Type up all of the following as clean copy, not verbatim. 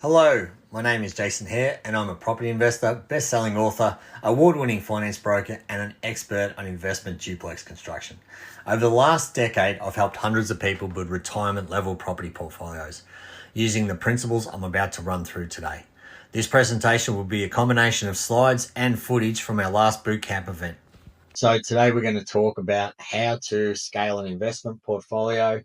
Hello, my name is Jason Hare and I'm a property investor, best-selling author, award-winning finance broker and an expert on investment duplex construction. Over the last decade, I've helped hundreds of people build retirement-level property portfolios using the principles I'm about to run through today. This presentation will be a combination of slides and footage from our last bootcamp event. So today we're going to talk about how to scale an investment portfolio.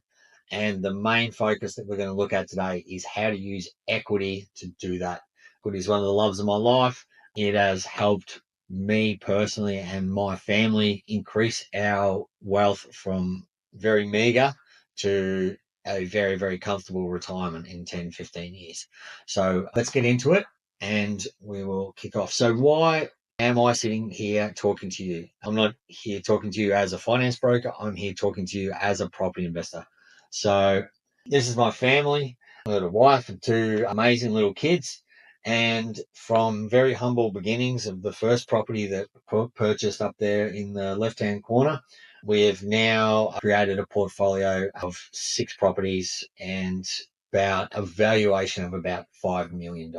And the main focus that we're going to look at today is how to use equity to do that. Equity is one of the loves of my life. It has helped me personally and my family increase our wealth from very meager to a very, very comfortable retirement in 10, 15 years. So let's get into it and we will kick off. So why am I sitting here talking to you? I'm not here talking to you as a finance broker. I'm here talking to you as a property investor. So this is my family. I've got a wife and two amazing little kids. And from very humble beginnings of the first property that purchased up there in the left-hand corner, we have now created a portfolio of 6 properties and about a valuation of about $5 million.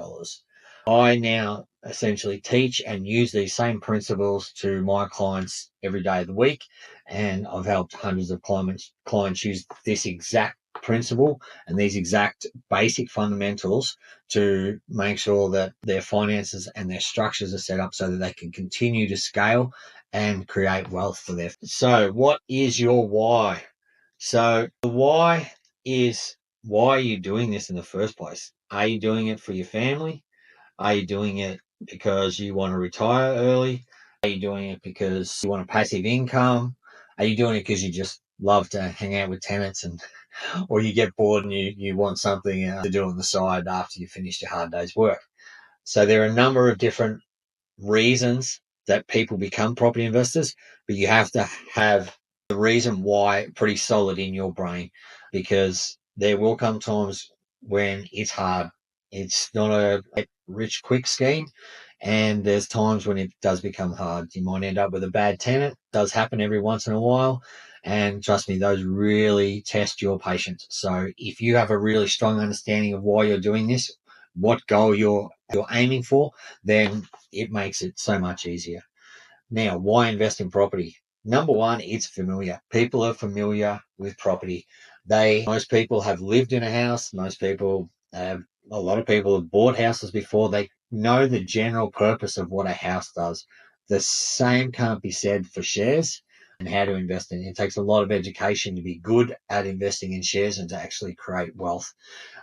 I now essentially teach and use these same principles to my clients every day of the week. And I've helped hundreds of clients use this exact principle and these exact basic fundamentals to make sure that their finances and their structures are set up so that they can continue to scale and create wealth for them. So what is your why? So the why is, why are you doing this in the first place? Are you doing it for your family? Are you doing it because you want to retire early? Are you doing it because you want a passive income? Are you doing it because you just love to hang out with tenants and or you get bored and you want something to do on the side after you finish your hard day's work? So there are a number of different reasons that people become property investors, but you have to have the reason why pretty solid in your brain, because there will come times when it's hard. It's not a rich quick scheme, and there's times when it does become hard. You might end up with a bad tenant. It does happen every once in a while, and trust me, those really test your patience. So if you have a really strong understanding of why you're doing this, what goal you're aiming for, then it makes it so much easier. Now, why invest in property? Number one, it's familiar. People are familiar with property. Most people have lived in a house. A lot of people have bought houses before. They know the general purpose of what a house does. The same can't be said for shares and how to invest in it. It takes a lot of education to be good at investing in shares and to actually create wealth.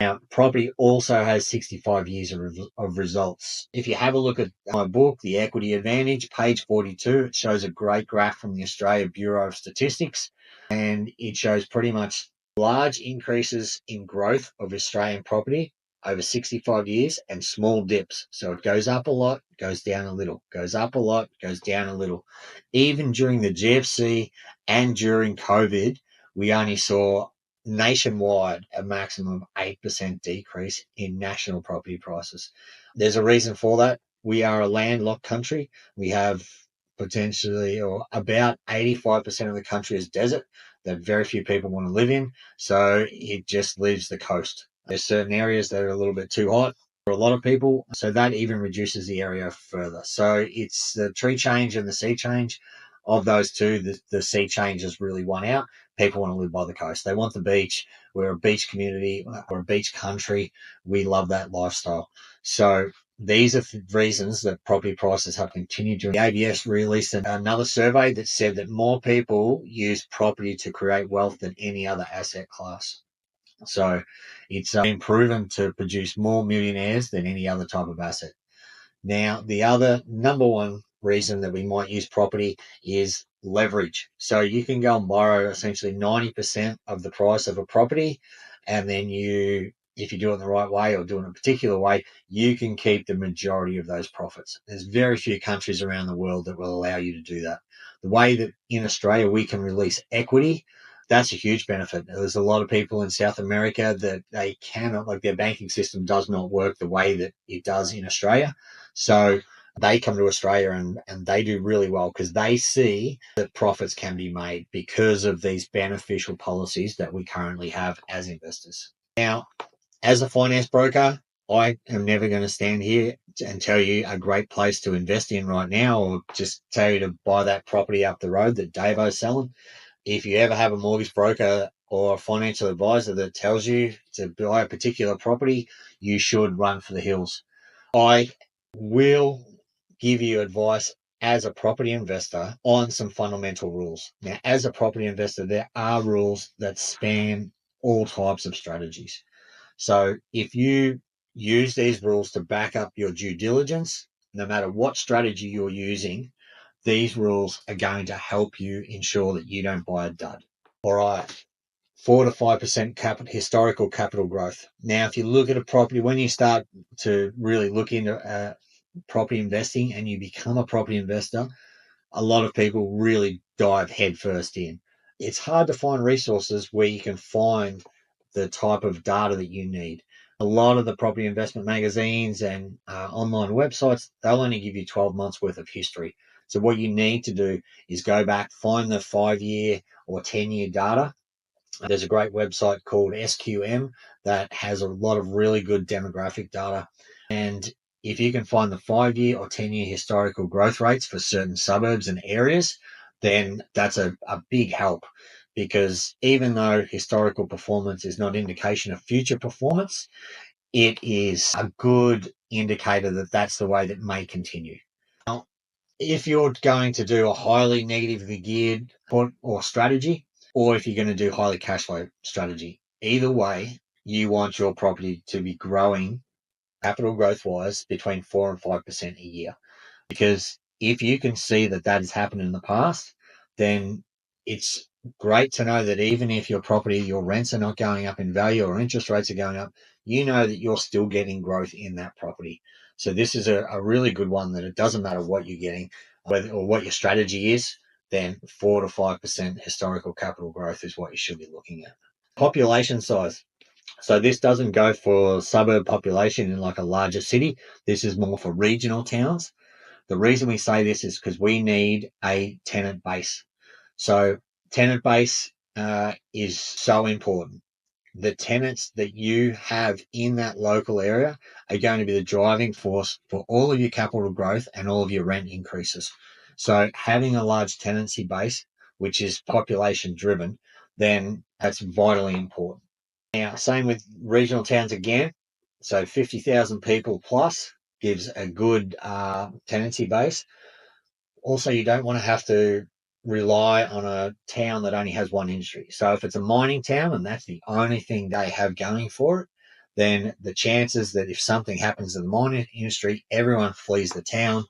Now, property also has 65 years of results. If you have a look at my book, The Equity Advantage, page 42, it shows a great graph from the Australia Bureau of Statistics, and it shows pretty much large increases in growth of Australian property over 65 years and small dips. So it goes up a lot, goes down a little, goes up a lot, goes down a little. Even during the GFC and during COVID, we only saw nationwide a maximum of 8% decrease in national property prices. There's a reason for that. We are a landlocked country. We have potentially or about 85% of the country is desert that very few people want to live in. So it just leaves the coast. There's certain areas that are a little bit too hot for a lot of people. So that even reduces the area further. So it's the tree change and the sea change. Of those two, the sea change has really won out. People want to live by the coast. They want the beach. We're a beach community. We're a beach country. We love that lifestyle. So these are reasons that property prices have continued to. The ABS released another survey that said that more people use property to create wealth than any other asset class. So it's been proven to produce more millionaires than any other type of asset. Now, the other number one reason that we might use property is leverage. So you can go and borrow essentially 90% of the price of a property, and then if you do it in the right way or do it in a particular way, you can keep the majority of those profits. There's very few countries around the world that will allow you to do that. The way that in Australia we can release equity, that's a huge benefit. There's a lot of people in South America that they cannot, like their banking system does not work the way that it does in Australia. So they come to Australia and they do really well because they see that profits can be made because of these beneficial policies that we currently have as investors. Now, as a finance broker, I am never going to stand here and tell you a great place to invest in right now, or just tell you to buy that property up the road that Davo's selling. If you ever have a mortgage broker or a financial advisor that tells you to buy a particular property, you should run for the hills. I will give you advice as a property investor on some fundamental rules. Now, as a property investor, there are rules that span all types of strategies. So if you use these rules to back up your due diligence, no matter what strategy you're using, these rules are going to help you ensure that you don't buy a dud. All right. 4 to 5% historical capital growth. Now, if you look at a property, when you start to really look into property investing and you become a property investor, a lot of people really dive headfirst in. It's hard to find resources where you can find the type of data that you need. A lot of the property investment magazines and online websites, they'll only give you 12 months worth of history. So what you need to do is go back, find the 5-year or 10-year data. There's a great website called SQM that has a lot of really good demographic data. And if you can find the 5-year or 10-year historical growth rates for certain suburbs and areas, then that's a big help, because even though historical performance is not indication of future performance, it is a good indicator that that's the way that may continue. Now, if you're going to do a highly negatively geared or strategy, or if you're going to do highly cash flow strategy, either way, you want your property to be growing capital growth wise between 4 and 5% a year. Because if you can see that that has happened in the past, then it's great to know that even if your property, your rents are not going up in value or interest rates are going up, you know that you're still getting growth in that property. So this is a really good one, that it doesn't matter what you're getting, whether or what your strategy is, then 4 to 5% historical capital growth is what you should be looking at. Population size. So this doesn't go for suburb population in like a larger city. This is more for regional towns. The reason we say this is because we need a tenant base. So tenant base is so important. The tenants that you have in that local area are going to be the driving force for all of your capital growth and all of your rent increases. So having a large tenancy base, which is population driven, then that's vitally important. Now, same with regional towns again. So 50,000 people plus gives a good tenancy base. Also, you don't want to have to rely on a town that only has one industry. So if it's a mining town and that's the only thing they have going for it, then the chances that if something happens in the mining industry, everyone flees the town,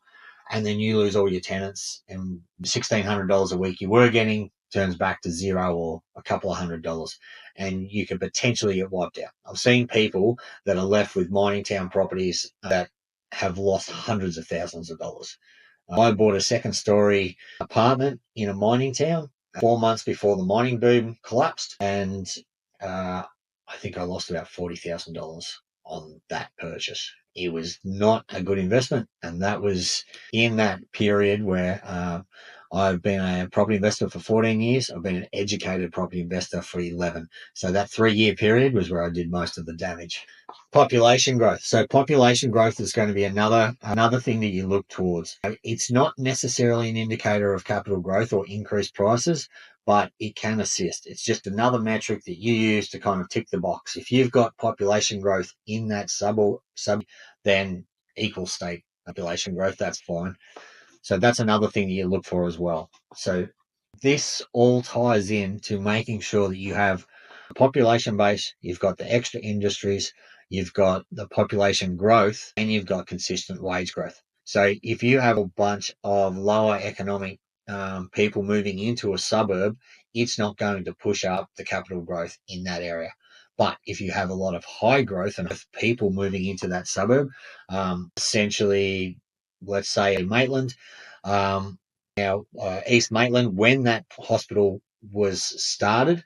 and then you lose all your tenants, and $1,600 a week you were getting turns back to zero or a couple of $100, and you could potentially get wiped out. I've seen people that are left with mining town properties that have lost hundreds of thousands of dollars. I bought a second story apartment in a mining town 4 months before the mining boom collapsed, and I think I lost about $40,000 on that purchase. It was not a good investment, and that was in that period where I've been a property investor for 14 years. I've been an educated property investor for 11. So that 3-year period was where I did most of the damage. Population growth. So population growth is going to be another thing that you look towards. It's not necessarily an indicator of capital growth or increased prices, but it can assist. It's just another metric that you use to kind of tick the box. If you've got population growth in that sub, then equal state population growth, that's fine. So that's another thing that you look for as well. So this all ties in to making sure that you have a population base, you've got the extra industries, you've got the population growth, and you've got consistent wage growth. So if you have a bunch of lower economic people moving into a suburb, it's not going to push up the capital growth in that area. But if you have a lot of high growth and people moving into that suburb, essentially, let's say Maitland, East Maitland, when that hospital was started,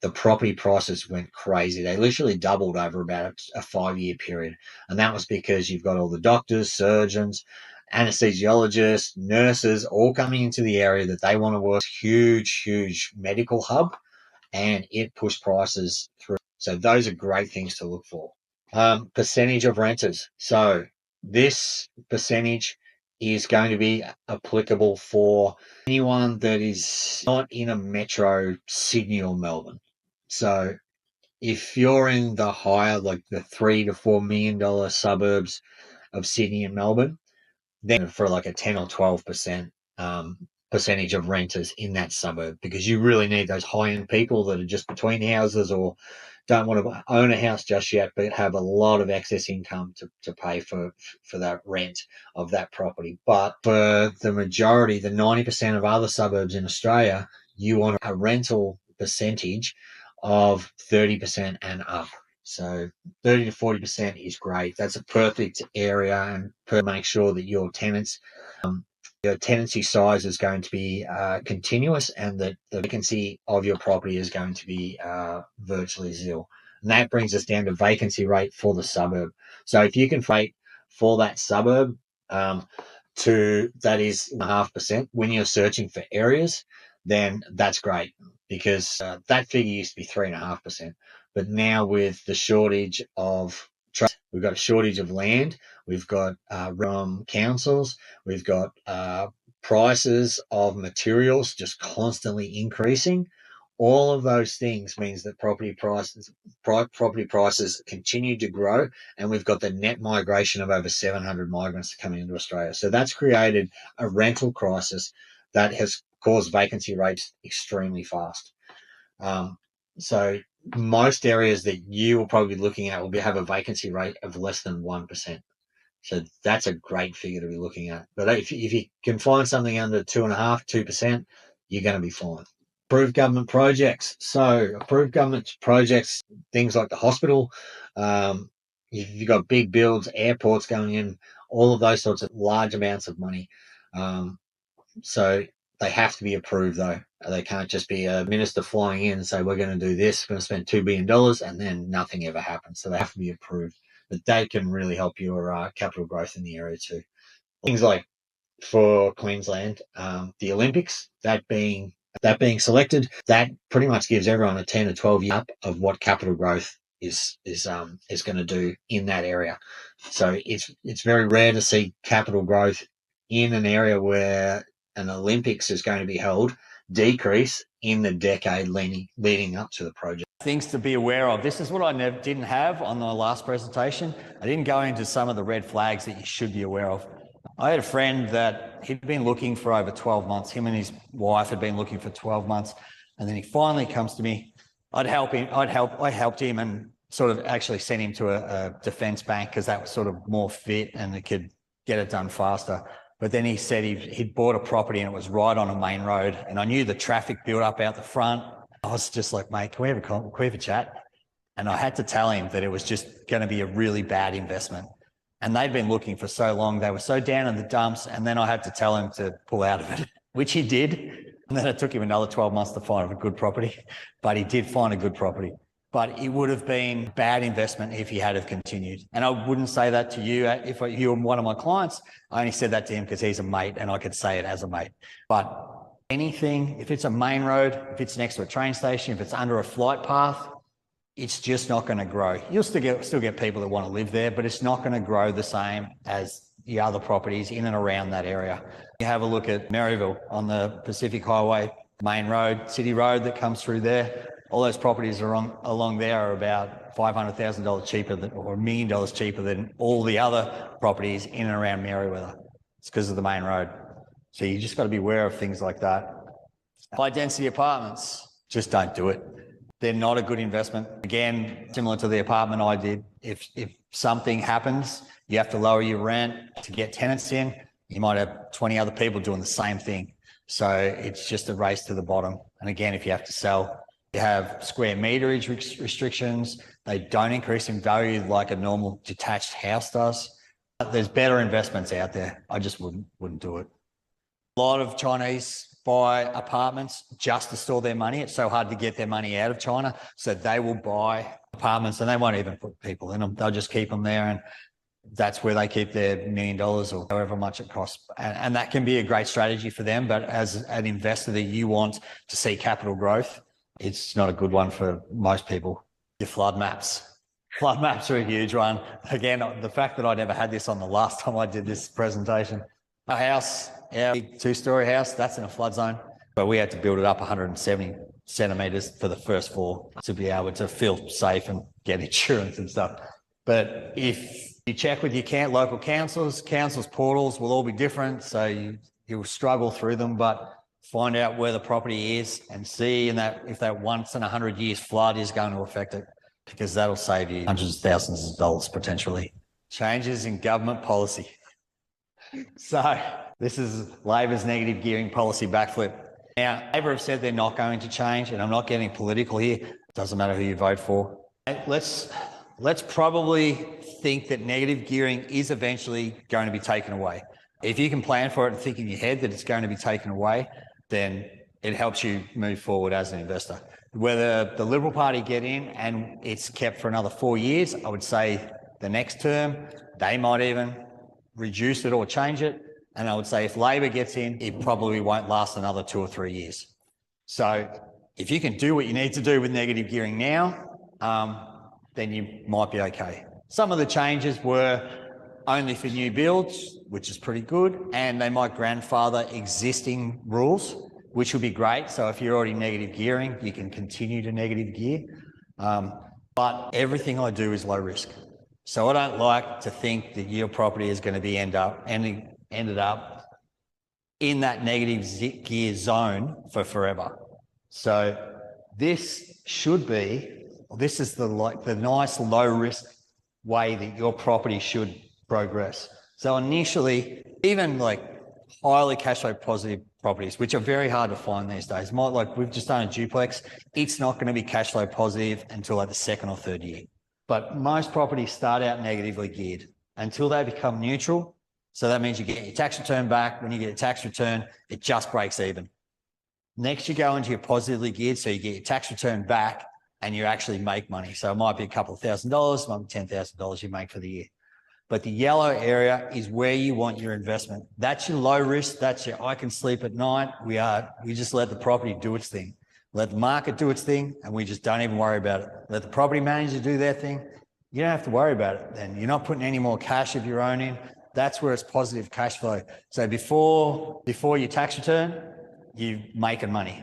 the property prices went crazy. They literally doubled over about a 5-year period. And that was because you've got all the doctors, surgeons, anesthesiologists, nurses all coming into the area that they want to work. Huge, huge medical hub, and it pushed prices through. So those are great things to look for. Percentage of renters. So this percentage is going to be applicable for anyone that is not in a metro Sydney or Melbourne. So if you're in the higher, like the $3 to $4 million suburbs of Sydney and Melbourne, then for like a 10 or 12% percentage of renters in that suburb, because you really need those high end people that are just between houses or don't want to own a house just yet, but have a lot of excess income to pay for that rent of that property. But for the majority, the 90% of other suburbs in Australia, you want a rental percentage of 30% and up. So 30 to 40% is great. That's a perfect area, and make sure that your tenants, your tenancy size is going to be continuous, and that the vacancy of your property is going to be virtually zero. And that brings us down to vacancy rate for the suburb. So if you can rate for that suburb to that is 0.5% when you're searching for areas, then that's great, because that figure used to be 3.5%. But now with the shortage of we've got a shortage of land, we've got councils, we've got prices of materials just constantly increasing. All of those things means that property prices continue to grow, and we've got the net migration of over 700 migrants coming into Australia. So that's created a rental crisis that has caused vacancy rates extremely fast. So most areas that you will probably be looking at will have a vacancy rate of less than 1%. So that's a great figure to be looking at. But if you can find something under 2.5%, 2%, you're going to be fine. Approved government projects. So approved government projects, things like the hospital, you've got big builds, airports going in, all of those sorts of large amounts of money. So they have to be approved, though. They can't just be a minister flying in and say, we're going to do this, we're going to spend $2 billion, and then nothing ever happens. So they have to be approved. But they can really help your capital growth in the area too. Things like for Queensland, the Olympics, that being selected, that pretty much gives everyone a 10 or 12 year up of what capital growth is going to do in that area. So it's very rare to see capital growth in an area where an Olympics is going to be held decrease in the decade leading up to the project. Things to be aware of. This is what I didn't have on the last presentation. I didn't go into some of the red flags that you should be aware of. I had a friend that he'd been looking for over 12 months. Him and his wife had been looking for 12 months. And then he finally comes to me. I helped him and sort of actually sent him to a defense bank, because that was sort of more fit and it could get it done faster. But then he said he'd bought a property and it was right on a main road. And I knew the traffic built up out the front. I was just like, mate, can we have a chat? And I had to tell him that it was just going to be a really bad investment. And they'd been looking for so long. They were so down in the dumps. And then I had to tell him to pull out of it, which he did. And then it took him another 12 months to find a good property. But he did find a good property. But it would have been bad investment if he had have continued. And I wouldn't say that to you if you were one of my clients. I only said that to him because he's a mate and I could say it as a mate. But anything, if it's a main road, if it's next to a train station, if it's under a flight path, it's just not going to grow. You'll still get people that want to live there, but it's not going to grow the same as the other properties in and around that area. You have a look at Maryville on the Pacific Highway, main road, city road that comes through there. All those properties along there are about $500,000 cheaper or $1 million cheaper than all the other properties in and around Merewether. It's because of the main road. So you just got to be aware of things like that. High density apartments, just don't do it. They're not a good investment. Again, similar to the apartment I did, if something happens, you have to lower your rent to get tenants in. You might have 20 other people doing the same thing. So it's just a race to the bottom. And again, if you have to sell, you have square meterage restrictions. They don't increase in value like a normal detached house does. There's better investments out there. I just wouldn't do it. A lot of Chinese buy apartments just to store their money. It's so hard to get their money out of China. So they will buy apartments and they won't even put people in them. They'll just keep them there. And that's where they keep their $1 million or however much it costs. And that can be a great strategy for them. But as an investor that you want to see capital growth, it's not a good one for most people. Your flood maps. Flood maps are a huge one. Again, the fact that I never had this on the last time I did this presentation. Our house, our big 2-story house, that's in a flood zone, but we had to build it up 170 centimeters for the first floor to be able to feel safe and get insurance and stuff. But if you check with your local councils portals will all be different, so you'll struggle through them, but find out where the property is and see if that once in 100 years flood is going to affect it, because that'll save you hundreds of thousands of dollars potentially. Changes in government policy. So this is Labor's negative gearing policy backflip. Now, Labor have said they're not going to change, and I'm not getting political here. It doesn't matter who you vote for. Let's probably think that negative gearing is eventually going to be taken away. If you can plan for it and think in your head that it's going to be taken away, then it helps you move forward as an investor. Whether the Liberal Party get in and it's kept for another 4 years, I would say the next term, they might even reduce it or change it. And I would say if Labor gets in, it probably won't last another 2 or 3 years. So if you can do what you need to do with negative gearing now, then you might be okay. Some of the changes were only for new builds, which is pretty good, and they might grandfather existing rules, which would be great. So if you're already negative gearing, you can continue to negative gear. But everything I do is low risk. So I don't like to think that your property is going to be ended up in that negative gear zone for forever. So this is the nice low risk way that your property should progress. So initially, even like highly cash flow positive properties, which are very hard to find these days, like we've just done a duplex, it's not going to be cash flow positive until like the 2nd or 3rd year. But most properties start out negatively geared until they become neutral. So that means you get your tax return back. When you get your tax return, it just breaks even. Next, you go into your positively geared, so you get your tax return back and you actually make money. So it might be a couple of $1,000, it might be $10,000 you make for the year. But the yellow area is where you want your investment. That's your low risk. That's your I can sleep at night. We just let the property do its thing. Let the market do its thing, and we just don't even worry about it. Let the property manager do their thing. You don't have to worry about it then. You're not putting any more cash of your own in. That's where it's positive cash flow. So before your tax return, you're making money.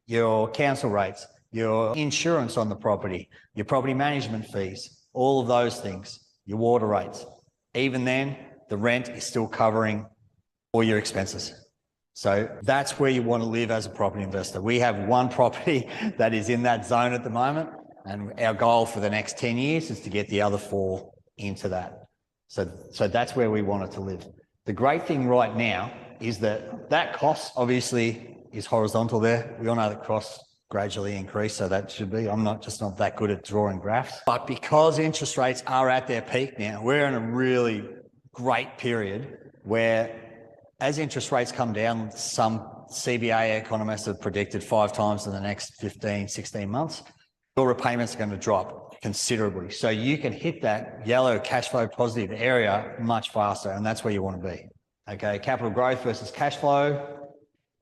Your council rates, your insurance on the property, your property management fees, all of those things, your water rates. Even then, the rent is still covering all your expenses. So that's where you want to live as a property investor. We have one property that is in that zone at the moment, and our goal for the next 10 years is to get the other 4 into that. So that's where we want it to live. The great thing right now is that cost obviously is horizontal there. We all know that costs gradually increase, so that should be. I'm not that good at drawing graphs. But because interest rates are at their peak now, we're in a really great period where as interest rates come down, some CBA economists have predicted 5 times in the next 15, 16 months, your repayments are going to drop considerably. So you can hit that yellow cash flow positive area much faster, and that's where you want to be. Okay, capital growth versus cash flow.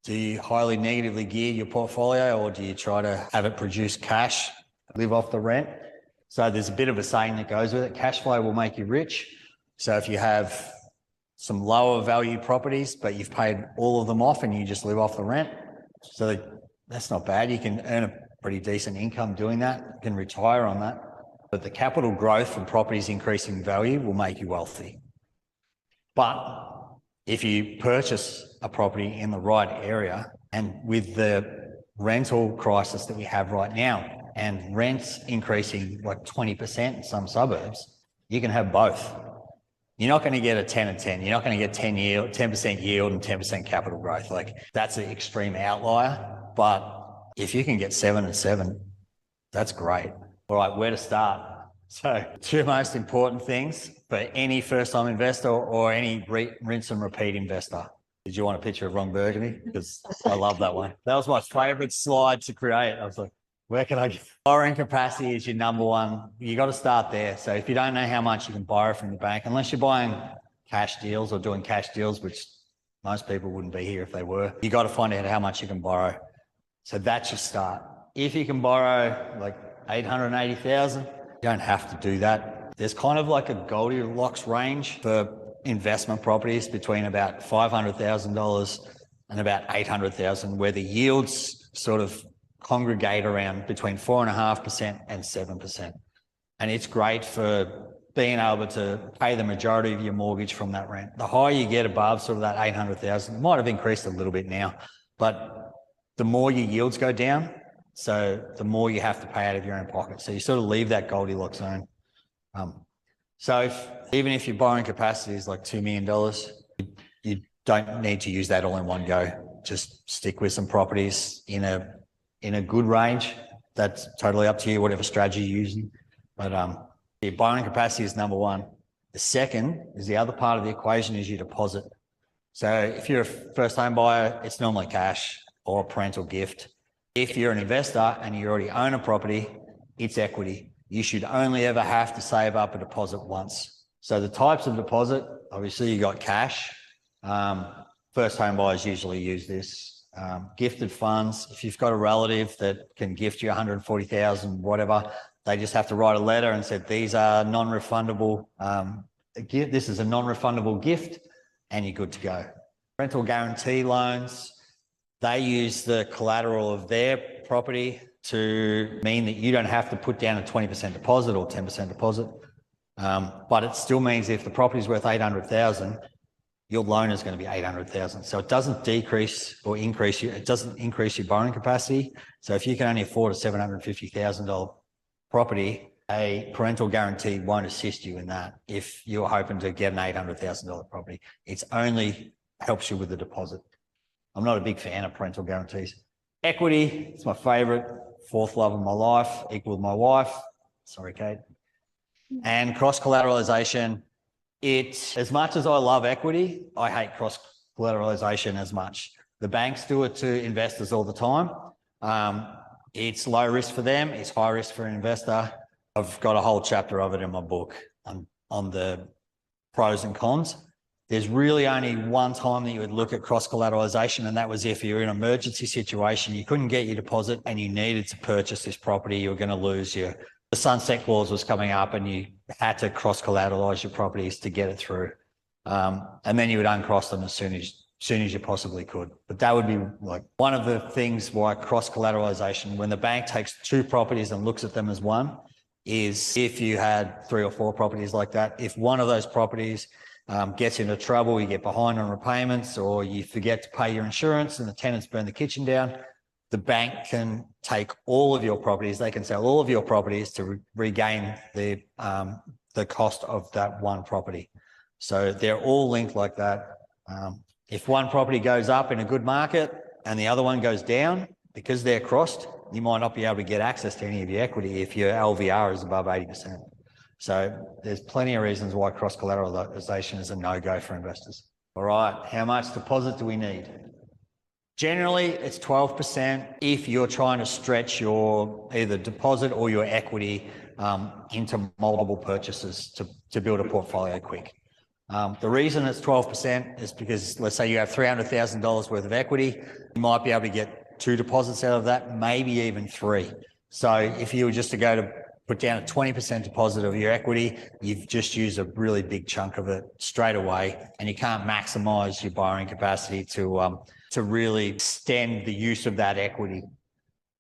Do you highly negatively gear your portfolio, or do you try to have it produce cash, live off the rent? So there's a bit of a saying that goes with it. Cash flow will make you rich. So if you have some lower value properties, but you've paid all of them off and you just live off the rent, so that's not bad. You can earn a pretty decent income doing that. You can retire on that. But the capital growth from properties increasing value will make you wealthy. But if you purchase a property in the right area, and with the rental crisis that we have right now, and rents increasing like 20% in some suburbs, you can have both. You're not going to get a 10 and 10. You're not going to get 10% yield and 10% capital growth. Like that's an extreme outlier. But if you can get 7 and 7, that's great. All right, where to start? So 2 most important things for any first-time investor or any rinse and repeat investor. Did you want a picture of Ron Burgundy? Because I love that one. That was my favourite slide to create. I was like, where can I get? Borrowing capacity is your number one. You got to start there. So if you don't know how much you can borrow from the bank, unless you're buying cash deals or doing cash deals, which most people wouldn't be here if they were, you got to find out how much you can borrow. So that's your start. If you can borrow like 880,000, You don't have to do that. There's kind of like a Goldilocks range for investment properties between about $500,000 and about $800,000, where the yields sort of congregate around between 4.5% and 7%. And it's great for being able to pay the majority of your mortgage from that rent. The higher you get above sort of that 800,000, it might have increased a little bit now, but the more your yields go down, so the more you have to pay out of your own pocket. So you sort of leave that Goldilocks zone. So even if your borrowing capacity is like $2 million, you don't need to use that all in one go. Just stick with some properties in a good range. That's totally up to you, whatever strategy you're using. But your borrowing capacity is number one. The second is the other part of the equation is your deposit. So if you're a first home buyer, it's normally cash or a parental gift. If you're an investor and you already own a property, it's equity. You should only ever have to save up a deposit once. So the types of deposit, obviously you got cash. First home buyers usually use this. Gifted funds, if you've got a relative that can gift you 140,000, whatever, they just have to write a letter and say, these are non-refundable, this is a non-refundable gift, and you're good to go. Rental guarantee loans, they use the collateral of their property to mean that you don't have to put down a 20% deposit or 10% deposit. But it still means if the property is worth 800,000, your loan is going to be 800,000. So it doesn't decrease or increase it doesn't increase your borrowing capacity. So if you can only afford a $750,000 property, a parental guarantee won't assist you in that. If you're hoping to get an $800,000 property, it's only helps you with the deposit. I'm not a big fan of parental guarantees. Equity, it's my favorite, fourth love of my life, equal with my wife. Sorry, Kate. And cross collateralization. It's as much as I love equity, I hate cross collateralization as much. The banks do it to investors all the time. It's low risk for them. It's high risk for an investor. I've got a whole chapter of it in my book on the pros and cons. There's really only one time that you would look at cross collateralization, and that was if you're in an emergency situation, you couldn't get your deposit and you needed to purchase this property, you were going to lose the sunset clause was coming up and you had to cross collateralize your properties to get it through. And then you would uncross them as soon as you possibly could. But that would be like one of the things why cross collateralization, when the bank takes two properties and looks at them as one, is if you had 3 or 4 properties like that, if one of those properties gets into trouble, you get behind on repayments, or you forget to pay your insurance and the tenants burn the kitchen down, the bank can take all of your properties, they can sell all of your properties to regain the cost of that one property. So they're all linked like that. If one property goes up in a good market and the other one goes down, because they're crossed, you might not be able to get access to any of your equity if your LVR is above 80%. So there's plenty of reasons why cross collateralization is a no-go for investors. All right, how much deposit do we need? Generally, it's 12% if you're trying to stretch your either deposit or your equity into multiple purchases to build a portfolio quick. The reason it's 12% is because, let's say you have $300,000 worth of equity, you might be able to get 2 deposits out of that, maybe even 3. So if you were just to go to put down a 20% deposit of your equity, you've just used a really big chunk of it straight away, and you can't maximize your borrowing capacity to really extend the use of that equity.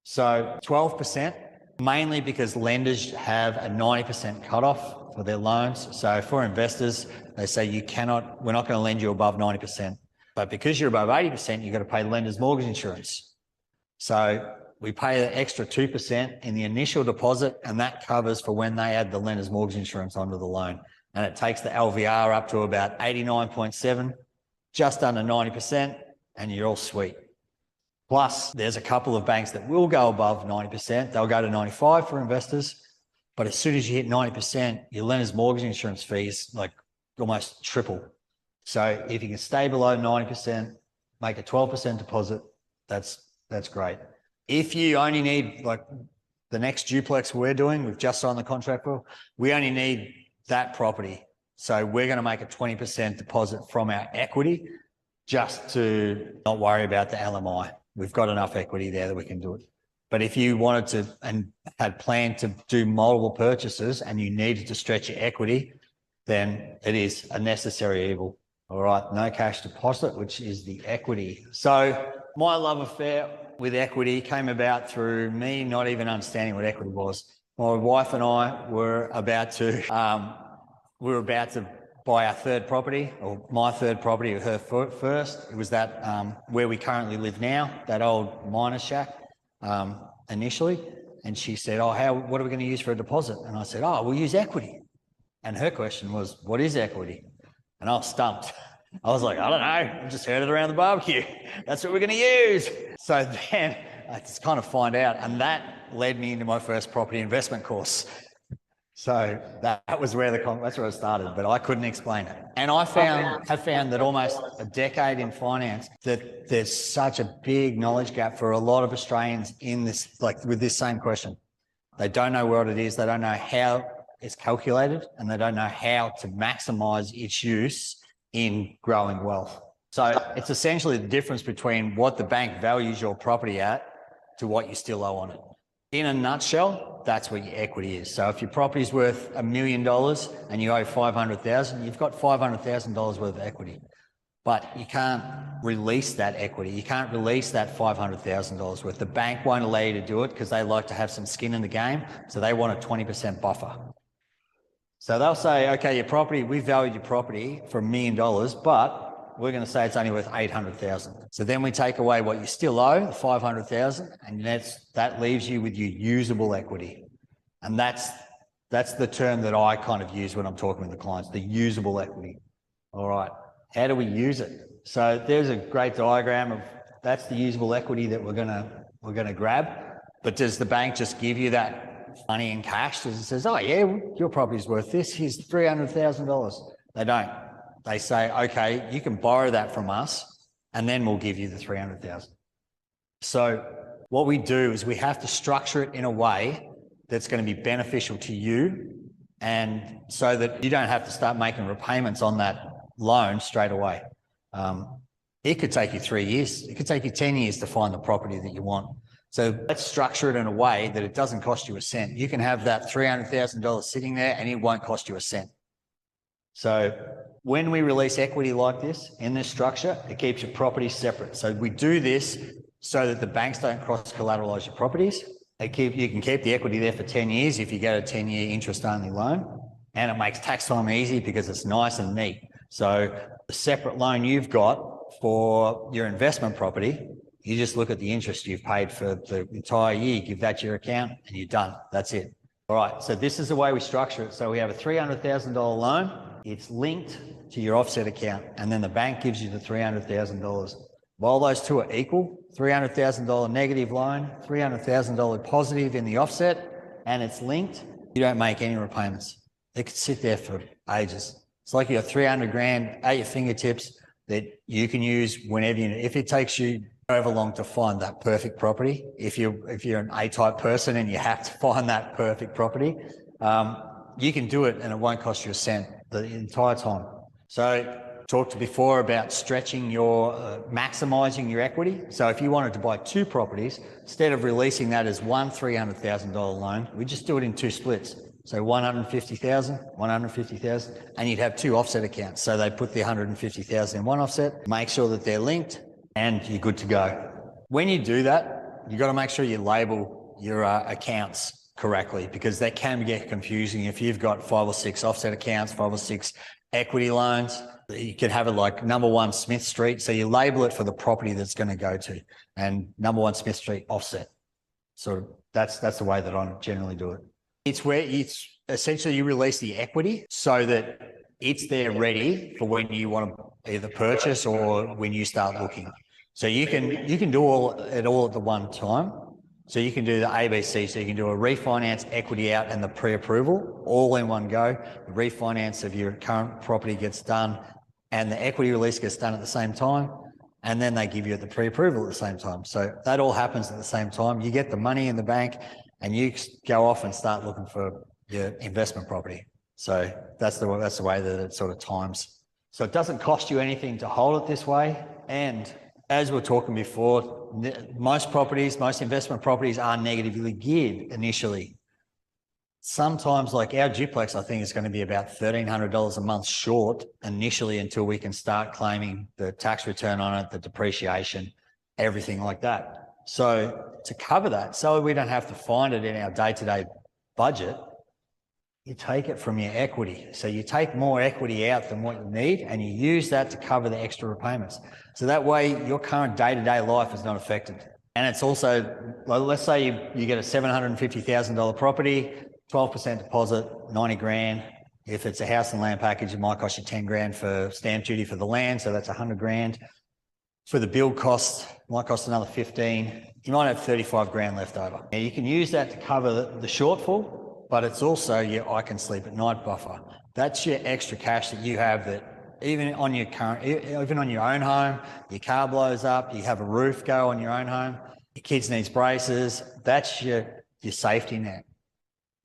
So 12%, mainly because lenders have a 90% cutoff for their loans. So for investors, they say we're not going to lend you above 90%. But because you're above 80%, you've got to pay lender's mortgage insurance. So we pay an extra 2% in the initial deposit, and that covers for when they add the lender's mortgage insurance onto the loan. And it takes the LVR up to about 89.7, just under 90%, and you're all sweet. Plus, there's a couple of banks that will go above 90%. They'll go to 95 for investors. But as soon as you hit 90%, your lender's mortgage insurance fees like almost triple. So if you can stay below 90%, make a 12% deposit, that's great. If you only need, like the next duplex we're doing, we've just signed the contract for, we only need that property. So we're going to make a 20% deposit from our equity just to not worry about the LMI. We've got enough equity there that we can do it. But if you wanted to and had planned to do multiple purchases and you needed to stretch your equity, then it is a necessary evil. All right, no cash deposit, which is the equity. So my love affair with equity came about through me not even understanding what equity was. My wife and I were about to buy our third property, or my third property with her first. It was that where we currently live now, that old miner shack initially. And she said, oh, what are we going to use for a deposit? And I said, oh, we'll use equity. And her question was, what is equity? And I was stumped. I was like, I don't know. I just heard it around the barbecue. That's what we're going to use. So then I just kind of find out. And that led me into my first property investment course. So that's where it started, but I couldn't explain it. And I have found that almost a decade in finance, that there's such a big knowledge gap for a lot of Australians in this, like with this same question. They don't know what it is. They don't know how it's calculated, and they don't know how to maximize its use in growing wealth. So it's essentially the difference between what the bank values your property at to what you still owe on it. In a nutshell, that's what your equity is. So if your property is worth $1 million and you owe $500,000, you've got $500,000 worth of equity. But you can't release that equity. You can't release that $500,000 worth. The bank won't allow you to do it because they like to have some skin in the game. So they want a 20% buffer. So they'll say, okay, your property, we valued your property for $1 million, but we're going to say it's only worth 800,000. So then we take away what you still owe, the 500,000, and that leaves you with your usable equity. And that's the term that I kind of use when I'm talking with the clients, the usable equity. All right, how do we use it? So there's a great diagram of that's the usable equity that we're gonna grab. But does the bank just give you that money in cash? Does it says, oh yeah, your property's worth this, here's $300,000? They don't. They say, okay, you can borrow that from us and then we'll give you the 300,000. So what we do is we have to structure it in a way that's going to be beneficial to you, and so that you don't have to start making repayments on that loan straight away. It could take you 3 years. It could take you 10 years to find the property that you want. So let's structure it in a way that it doesn't cost you a cent. You can have that $300,000 sitting there and it won't cost you a cent. So when we release equity like this in this structure, it keeps your property separate. So we do this so that the banks don't cross-collateralize your properties. You can keep the equity there for 10 years if you get a 10-year interest-only loan, and it makes tax time easy because it's nice and neat. So the separate loan you've got for your investment property, you just look at the interest you've paid for the entire year, give that to your account, and you're done. That's it. All right, so this is the way we structure it. So we have a $300,000 loan. It's linked to your offset account, and then the bank gives you the $300,000. While those two are equal, $300,000 negative loan, $300,000 positive in the offset, and it's linked, you don't make any repayments. It could sit there for ages. It's like you have 300 grand at your fingertips that you can use whenever you need. If it takes you however long to find that perfect property, if you're an A-type person and you have to find that perfect property, you can do it and it won't cost you a cent the entire time. So talked before about stretching maximizing your equity. So if you wanted to buy two properties, instead of releasing that as one $300,000 loan, we just do it in two splits. So 150,000, 150,000, and you'd have two offset accounts. So they put the 150,000 in one offset, make sure that they're linked, and you're good to go. When you do that, you've got to make sure you label your accounts correctly, because they can get confusing. If you've got 5 or 6 offset accounts, 5 or 6 equity loans, you could have it like number 1 Smith Street. So you label it for the property that's going to go to, and number 1 Smith Street offset. So that's the way that I generally do it. It's where it's essentially you release the equity so that it's there ready for when you want to either purchase or when you start looking. So you can do it all at the one time. So you can do the ABC. So you can do a refinance, equity out, and the pre-approval all in one go. The refinance of your current property gets done and the equity release gets done at the same time. And then they give you the pre-approval at the same time. So that all happens at the same time. You get the money in the bank and you go off and start looking for your investment property. So that's the way that it sort of times. So it doesn't cost you anything to hold it this way. And as we were talking before, most investment properties are negatively geared initially. Sometimes, like our duplex, I think is going to be about $1,300 a month short initially until we can start claiming the tax return on it, the depreciation, everything like that. So to cover that, so we don't have to find it in our day-to-day budget, you take it from your equity. So you take more equity out than what you need and you use that to cover the extra repayments. So that way your current day-to-day life is not affected. And it's also, let's say you get a $750,000 property, 12% deposit, 90 grand. If it's a house and land package, it might cost you 10 grand for stamp duty for the land. So that's 100 grand. For the build cost, it might cost another 15. You might have 35 grand left over. Now you can use that to cover the shortfall, but it's also your I can sleep at night buffer. That's your extra cash that you have that even on your own home, your car blows up, you have a roof go on your own home, your kids needs braces, that's your safety net.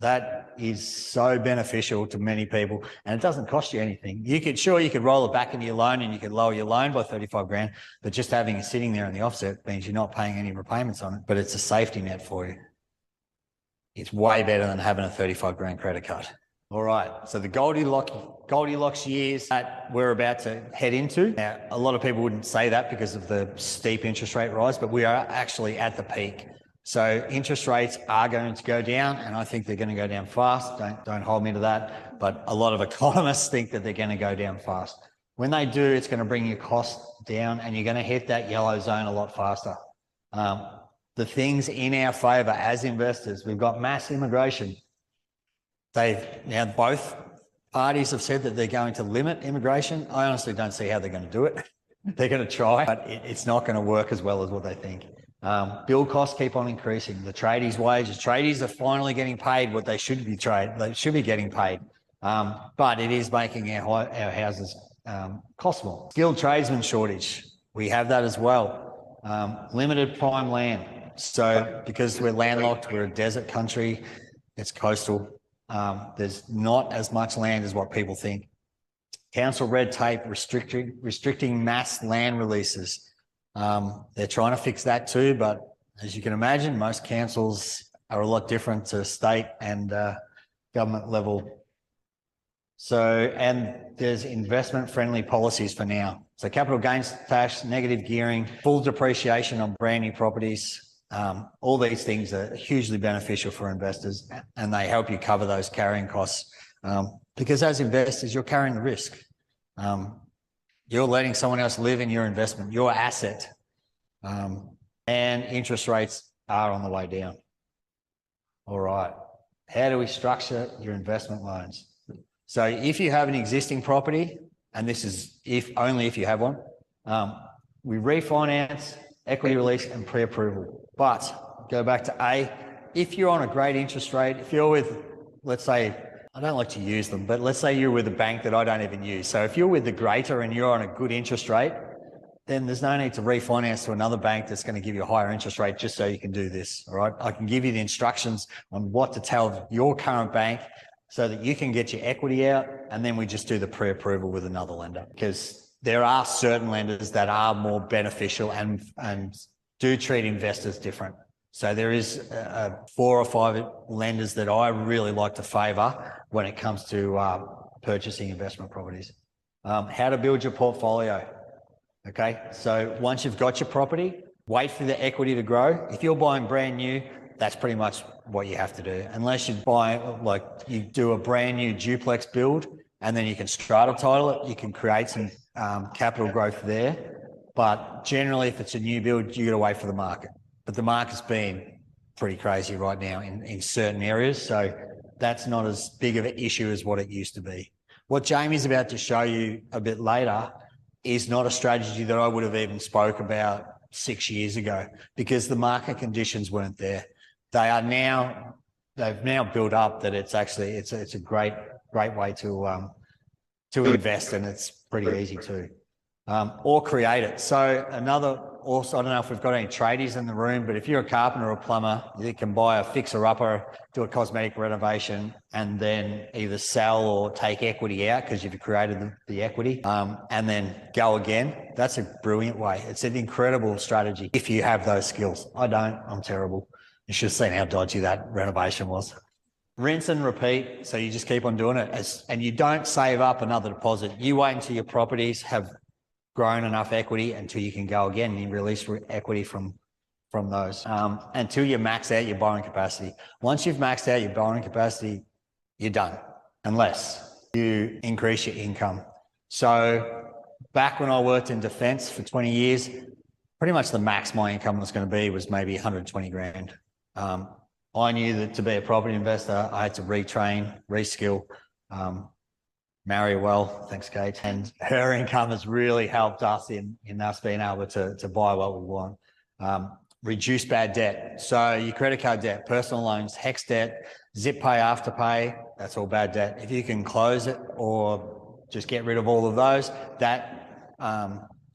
That is so beneficial to many people and it doesn't cost you anything. You could roll it back into your loan and you could lower your loan by 35 grand, but just having it sitting there in the offset means you're not paying any repayments on it, but it's a safety net for you. It's way better than having a 35 grand credit card. All right, so the Goldilocks years that we're about to head into. Now, a lot of people wouldn't say that because of the steep interest rate rise, but we are actually at the peak. So interest rates are going to go down and I think they're going to go down fast. Don't hold me to that, but a lot of economists think that they're going to go down fast. When they do, it's going to bring your costs down and you're going to hit that yellow zone a lot faster. The things in our favour as investors, we've got mass immigration. Now both parties have said that they're going to limit immigration. I honestly don't see how they're going to do it. They're going to try, but it's not going to work as well as what they think. Build costs keep on increasing. The tradies' wages, tradies are finally getting paid what they should be getting paid. But it is making our houses cost more. Skilled tradesman shortage, we have that as well. Limited prime land. So because we're landlocked, we're a desert country, it's coastal. There's not as much land as what people think. Council red tape restricting mass land releases. They're trying to fix that too, but as you can imagine, most councils are a lot different to state and government level. So, and there's investment friendly policies for now. So capital gains tax, negative gearing, full depreciation on brand new properties. All these things are hugely beneficial for investors and they help you cover those carrying costs because as investors, you're carrying the risk. You're letting someone else live in your investment, your asset, and interest rates are on the way down. All right. How do we structure your investment loans? So if you have an existing property, and this is only if you have one, we refinance, equity release and pre-approval. But go back to A, if you're on a great interest rate, if you're with, let's say, I don't like to use them, but let's say you're with a bank that I don't even use. So if you're with the Greater and you're on a good interest rate, then there's no need to refinance to another bank that's going to give you a higher interest rate just so you can do this, all right? I can give you the instructions on what to tell your current bank so that you can get your equity out and then we just do the pre-approval with another lender because there are certain lenders that are more beneficial and do treat investors different. So there is 4 or 5 lenders that I really like to favour when it comes to purchasing investment properties. How to build your portfolio. Okay, so once you've got your property, wait for the equity to grow. If you're buying brand new, that's pretty much what you have to do. Unless you buy, like you do a brand new duplex build and then you can strata title it, you can create some capital growth there. But generally, if it's a new build, you got to wait for the market. But the market's been pretty crazy right now in certain areas. So that's not as big of an issue as what it used to be. What Jamie's about to show you a bit later is not a strategy that I would have even spoke about 6 years ago because the market conditions weren't there. They've now built up that it's a great way to invest and it's pretty easy too. or create it. So also, I don't know if we've got any tradies in the room, but if you're a carpenter or plumber, you can buy a fixer-upper, do a cosmetic renovation, and then either sell or take equity out because you've created the equity, and then go again. That's a brilliant way. It's an incredible strategy if you have those skills. I don't. I'm terrible. You should have seen how dodgy that renovation was. Rinse and repeat. So you just keep on doing it, and you don't save up another deposit. You wait until your properties have grown enough equity until you can go again and you release equity from those until you max out your borrowing capacity. Once you've maxed out your borrowing capacity, you're done, unless you increase your income. So back when I worked in defence for 20 years, pretty much the max my income was going to be was maybe 120 grand. I knew that to be a property investor, I had to retrain, reskill, marry well, thanks Kate, and her income has really helped us in us being able to buy what we want. Reduce bad debt. So your credit card debt, personal loans, HEX debt, zip pay, afterpay, that's all bad debt. If you can close it or just get rid of all of those, that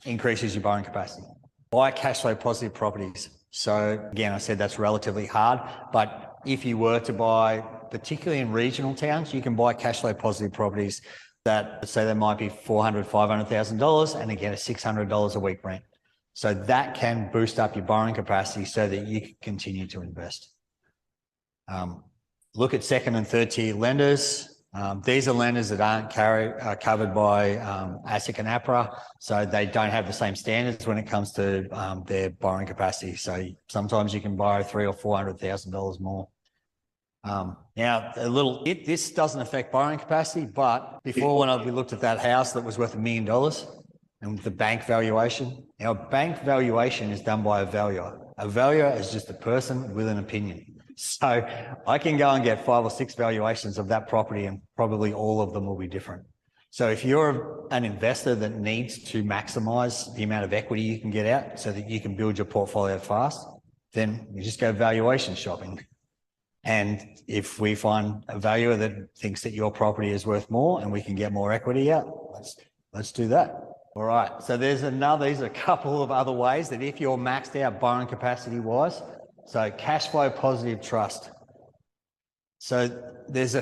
increases your borrowing capacity. Buy cash flow positive properties. So again, I said that's relatively hard, but if you were to buy, particularly in regional towns, you can buy cash flow positive properties that, let's say, they might be $400,000, $500,000 and they get a $600 a week rent. So that can boost up your borrowing capacity so that you can continue to invest. Look at second and third tier lenders. These are lenders that aren't covered by ASIC and APRA, so they don't have the same standards when it comes to their borrowing capacity. So sometimes you can borrow $300,000 or $400,000 more. Now, this doesn't affect borrowing capacity, but before when we looked at that house that was worth $1 million and the bank valuation, our bank valuation is done by a valuer. A valuer is just a person with an opinion. So I can go and get 5 or 6 valuations of that property and probably all of them will be different. So if you're an investor that needs to maximize the amount of equity you can get out so that you can build your portfolio fast, then you just go valuation shopping. And if we find a valuer that thinks that your property is worth more and we can get more equity out, let's do that. All right. So these are a couple of other ways that if you're maxed out borrowing capacity wise, so cash flow positive trust. So there's a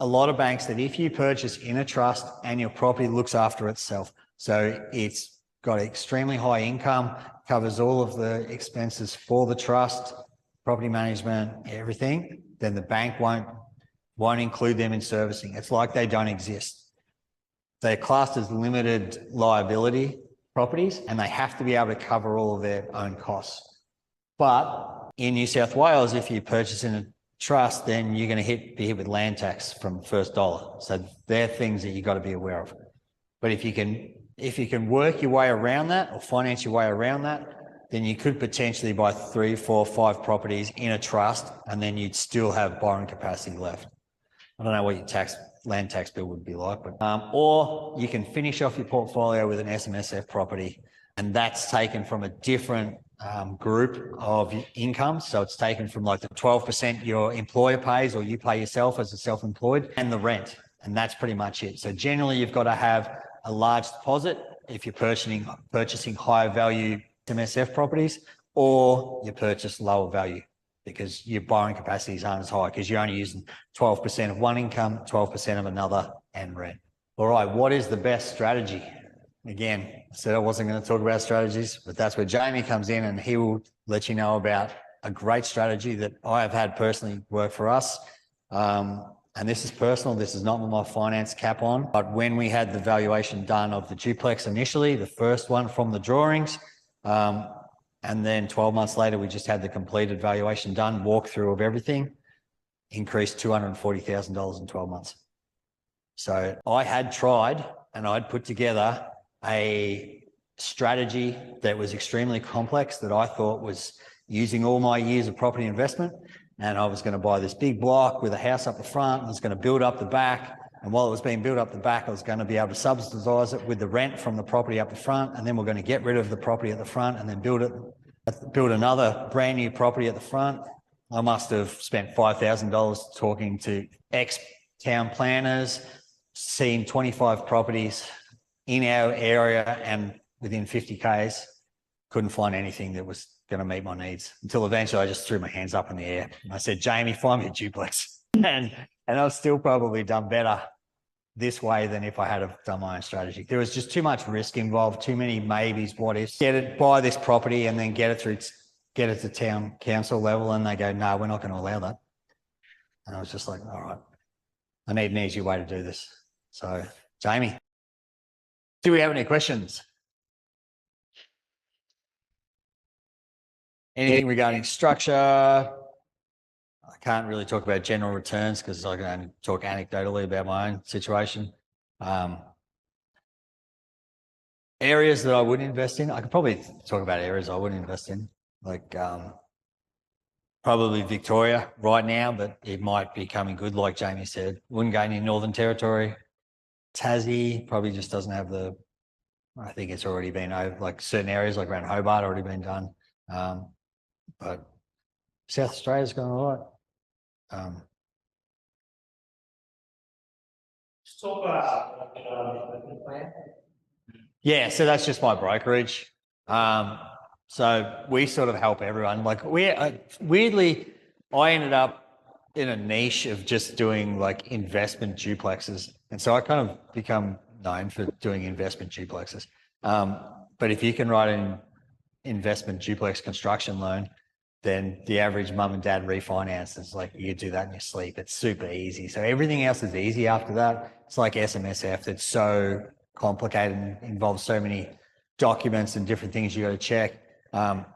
lot of banks that if you purchase in a trust and your property looks after itself, so it's got extremely high income, covers all of the expenses for the trust, property management, everything, then the bank won't include them in servicing. It's like they don't exist. They're classed as limited liability properties and they have to be able to cover all of their own costs. But in New South Wales, if you purchase in a trust, then you're going to be hit with land tax from first dollar. So they're things that you've got to be aware of. But if you can work your way around that or finance your way around that, then you could potentially buy 3, 4, 5 properties in a trust and then you'd still have borrowing capacity left. I don't know what your land tax bill would be like, but or you can finish off your portfolio with an SMSF property and that's taken from a different group of income. So it's taken from like the 12% your employer pays or you pay yourself as a self-employed and the rent. And that's pretty much it. So generally you've got to have a large deposit if you're purchasing higher value SMSF properties or you purchase lower value because your borrowing capacities aren't as high because you're only using 12% of one income, 12% of another and rent. All right, what is the best strategy? Again, I said I wasn't going to talk about strategies, but that's where Jamie comes in and he will let you know about a great strategy that I have had personally work for us. And this is personal. This is not with my finance cap on, but when we had the valuation done of the duplex initially, the first one from the drawings, and then 12 months later, we just had the completed valuation done, walkthrough of everything, increased $240,000 in 12 months. So I had tried and I'd put together a strategy that was extremely complex that I thought was using all my years of property investment. And I was going to buy this big block with a house up the front and I was going to build up the back. And while it was being built up the back, I was going to be able to subsidize it with the rent from the property up the front. And then we're going to get rid of the property at the front and then build another brand new property at the front. I must have spent $5,000 talking to ex-town planners, seen 25 properties, in our area and within 50 Ks, couldn't find anything that was going to meet my needs until eventually I just threw my hands up in the air. And I said, Jamie, find me a duplex. And I've still probably done better this way than if I had have done my own strategy. There was just too much risk involved, too many maybes, what ifs. Buy this property and then get it to town council level, and they go, no, we're not going to allow that. And I was just like, all right, I need an easy way to do this. So, Jamie, do we have any questions? Anything regarding structure? I can't really talk about general returns because I can only talk anecdotally about my own situation. Areas that I would invest in, I could probably talk about areas I would invest in, like probably Victoria right now, but it might be coming good, like Jamie said. Wouldn't go any Northern Territory. Tassie probably just doesn't have the, I think it's already been over, like certain areas like around Hobart already been done. But South Australia's going all right. Just talk about investment plan. Yeah, so that's just my brokerage. So we sort of help everyone. Like weirdly, I ended up in a niche of just doing like investment duplexes, and so I kind of become known for doing investment duplexes. But if you can write an investment duplex construction loan, then the average mum and dad refinance is like you do that in your sleep. It's super easy. So everything else is easy after that. It's like SMSF. It's so complicated and involves so many documents and different things you got to check.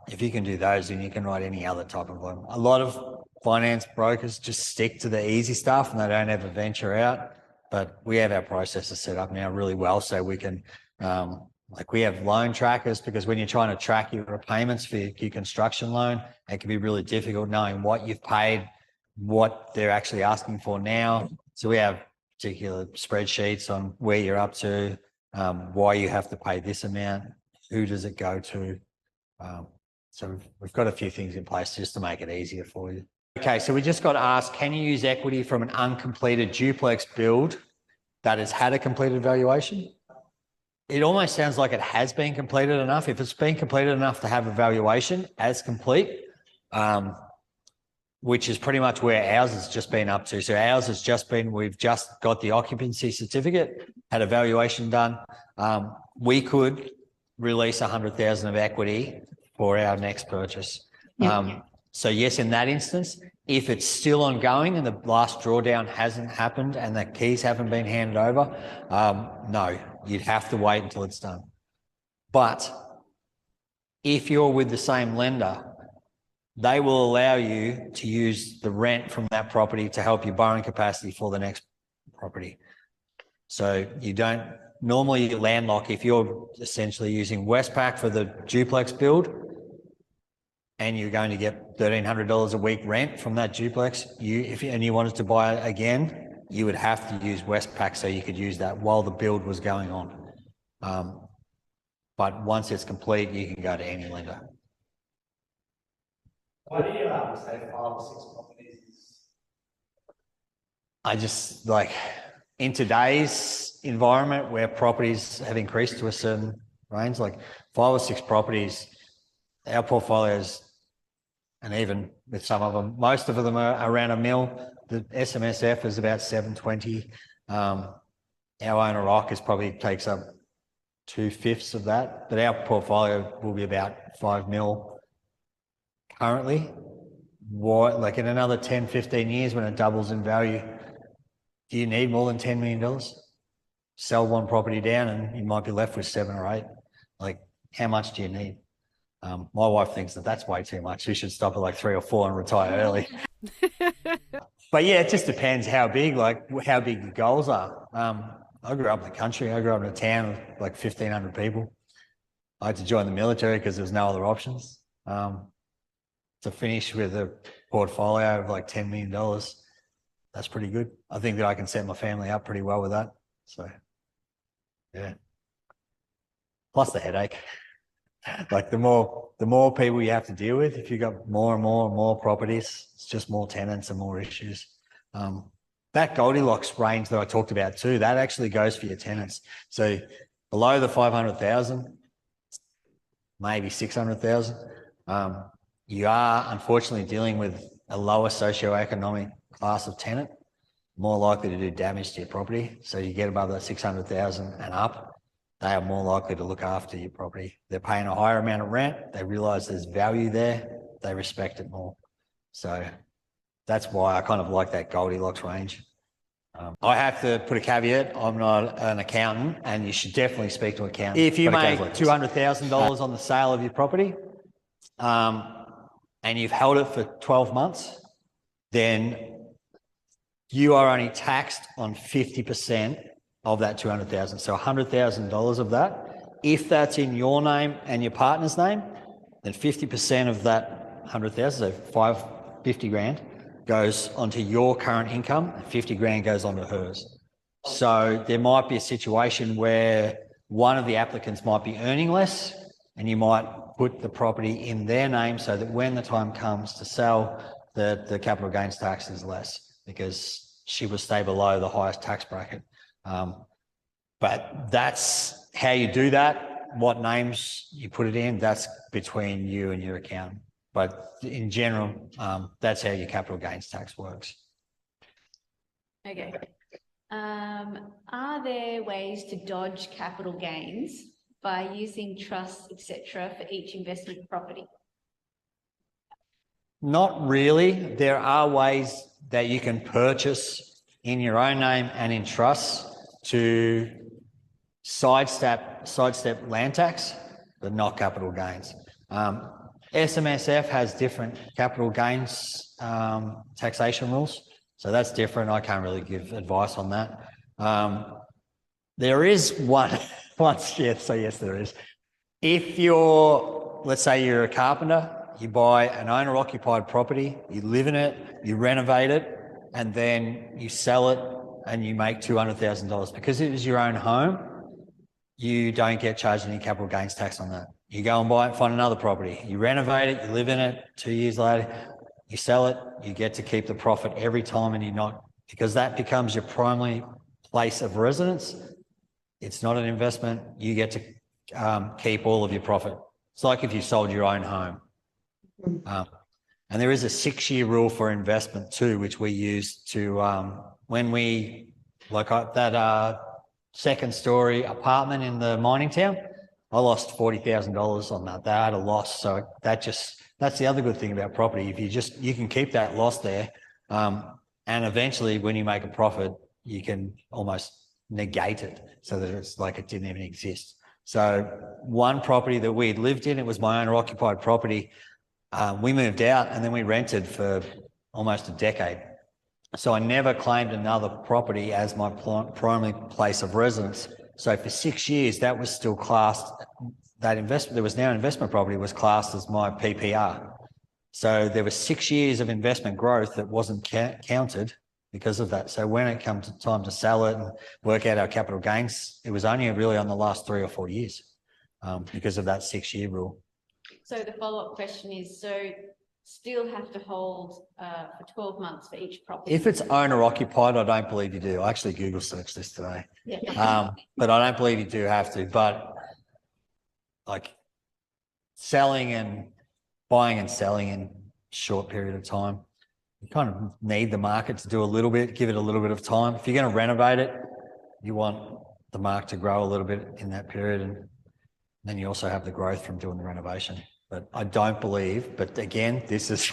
If you can do those, then you can write any other type of loan. A lot of finance brokers just stick to the easy stuff and they don't ever venture out. But we have our processes set up now really well, so we can like we have loan trackers, because when you're trying to track your repayments for your construction loan, it can be really difficult knowing what you've paid, what they're actually asking for now. So we have particular spreadsheets on where you're up to, why you have to pay this amount, who does it go to. So we've got a few things in place just to make it easier for you. Okay, so we just got asked, can you use equity from an uncompleted duplex build that has had a completed valuation? It almost sounds like it has been completed enough. If it's been completed enough to have a valuation as complete, which is pretty much where ours has just been up to. So ours has just been, we've just got the occupancy certificate, had a valuation done. We could release 100,000 of equity for our next purchase. Yep. So yes, in that instance, if it's still ongoing and the last drawdown hasn't happened and the keys haven't been handed over, no, you'd have to wait until it's done. But if you're with the same lender, they will allow you to use the rent from that property to help your borrowing capacity for the next property. So you don't, normally you land lock, if you're essentially using Westpac for the duplex build and you're going to get $1,300 a week rent from that duplex, and you wanted to buy it again, you would have to use Westpac so you could use that while the build was going on. But once it's complete, you can go to any lender. Why do you say 5 or 6 properties? I just like, in today's environment where properties have increased to a certain range, like 5 or 6 properties, our portfolios, and even with some of them, most of them are around $1 million. The SMSF is about 720. Our owner ROC probably takes up 2/5 of that, but our portfolio will be about 5 million currently. Like in another 10, 15 years when it doubles in value, do you need more than $10 million? Sell one property down and you might be left with 7 or 8. Like, how much do you need? My wife thinks that that's way too much. We should stop at like 3 or 4 and retire early. But yeah, it just depends how big the goals are. I grew up in the country. I grew up in a town of like 1,500 people. I had to join the military because there was no other options. To finish with a portfolio of like $10 million, that's pretty good. I think that I can set my family up pretty well with that. So, yeah. Plus the headache. Like the more people you have to deal with, if you've got more and more properties, it's just more tenants and more issues. That Goldilocks range that I talked about too, that actually goes for your tenants. So Below the 500,000, maybe 600,000, you are unfortunately dealing with a lower socioeconomic class of tenant, more likely to do damage to your property. So you get above that 600,000 and up, they are more likely to look after your property. They're paying a higher amount of rent. They realise there's value there. They respect it more. So that's why I kind of like that Goldilocks range. I have to put a caveat. I'm not an accountant, and you should definitely speak to an accountant. If you make $200,000 on the sale of your property, and you've held it for 12 months, then you are only taxed on 50% of that 200,000. So $100,000 of that, if that's in your name and your partner's name, then 50% of that 100,000, so 50 grand, goes onto your current income, and 50 grand goes onto hers. So there might be a situation where one of the applicants might be earning less, and you might put the property in their name so that when the time comes to sell, the capital gains tax is less because she will stay below the highest tax bracket. But that's how you do that. What names you put it in, that's between you and your accountant. But in general, that's how your capital gains tax works. Okay. Are there ways to dodge capital gains by using trusts, etc., for each investment property? Not really. There are ways that you can purchase in your own name and in trusts to sidestep land tax, but not capital gains. SMSF has different capital gains taxation rules, so that's different. I can't really give advice on that. There is one, yes, so yes, there is. If let's say you're a carpenter, you buy an owner-occupied property, you live in it, you renovate it, and then you sell it and you make $200,000. Because it is your own home, you don't get charged any capital gains tax on that. You go and buy it, find another property, you renovate it, you live in it, 2 years later, you sell it, you get to keep the profit every time, and you're not, because that becomes your primary place of residence. It's not an investment. You get to keep all of your profit. It's like if you sold your own home. And there is a 6-year rule for investment too, which we use to, when we, that second story apartment in the mining town, I lost $40,000 on that. They had a loss. So that's the other good thing about property. If you can keep that loss there. And eventually when you make a profit, you can almost negate it so that it's like it didn't even exist. So one property that we'd lived in, it was my owner occupied property. We moved out and then we rented for almost a decade. So I never claimed another property as my primary place of residence. So for 6 years, that was still classed, that investment, there was now an investment property was classed as my PPR. So there was 6 years of investment growth that wasn't counted because of that. So when it comes to time to sell it and work out our capital gains, it was only really on the last 3 or 4 years because of that 6-year rule. So the follow-up question is, so still have to hold for 12 months for each property? If it's owner occupied, I don't believe you do. I actually Google searched this today. Yeah. But I don't believe you do have to. But like selling and buying and selling in a short period of time, you kind of need the market to do a little bit, give it a little bit of time. If you're going to renovate it, you want the market to grow a little bit in that period, and then you also have the growth from doing the renovation. But I don't believe, but again, this is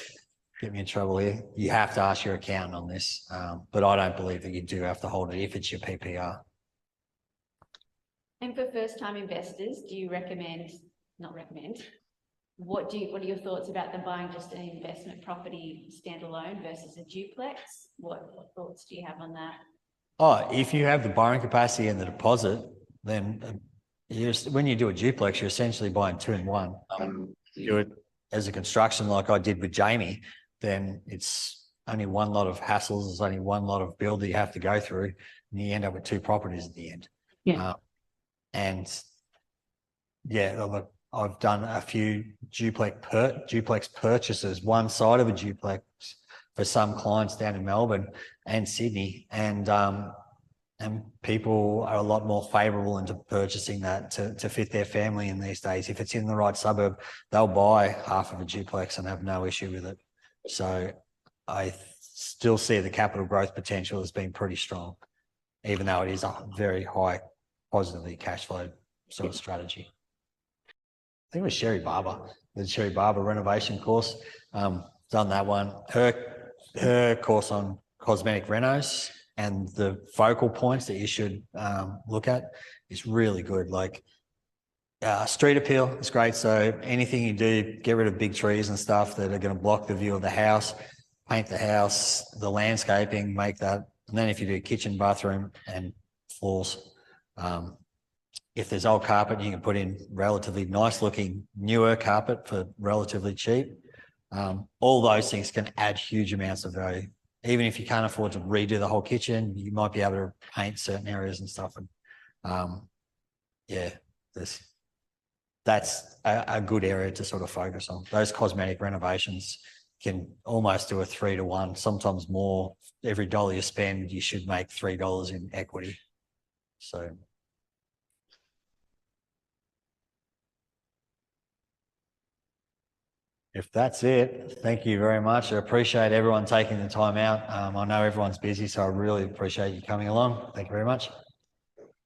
get me in trouble here. You have to ask your accountant on this, but I don't believe that you do have to hold it if it's your PPR. And for first-time investors, do you recommend, not recommend, what are your thoughts about them buying just an investment property standalone versus a duplex? What thoughts do you have on that? Oh, if you have the borrowing capacity and the deposit, then when you do a duplex, you're essentially buying 2 in 1. Do it as a construction like I did with Jamie, then it's only one lot of hassles. There's only one lot of build that you have to go through, and you end up with 2 properties at the end. Yeah. And yeah, look, I've done a few duplex purchases, one side of a duplex for some clients down in Melbourne and Sydney, and and people are a lot more favourable into purchasing that to fit their family in these days. If it's in the right suburb, they'll buy half of a duplex and have no issue with it. So I still see the capital growth potential as being pretty strong, even though it is a very high positively cash flow sort of strategy. I think it was Sherry Barber, the Sherry Barber renovation course. Done that one. Her course on cosmetic renos and the focal points that you should look at is really good. Like street appeal is great. So anything you do, get rid of big trees and stuff that are going to block the view of the house, paint the house, the landscaping, make that. And then if you do kitchen, bathroom and floors, if there's old carpet, you can put in relatively nice looking newer carpet for relatively cheap. All those things can add huge amounts of value. Even if you can't afford to redo the whole kitchen, you might be able to paint certain areas and stuff. And yeah, that's a good area to sort of focus on. Those cosmetic renovations can almost do a 3 to 1, sometimes more. Every dollar you spend, you should make $3 in equity. So. If that's it, thank you very much. I appreciate everyone taking the time out. I know everyone's busy, so I really appreciate you coming along. Thank you very much.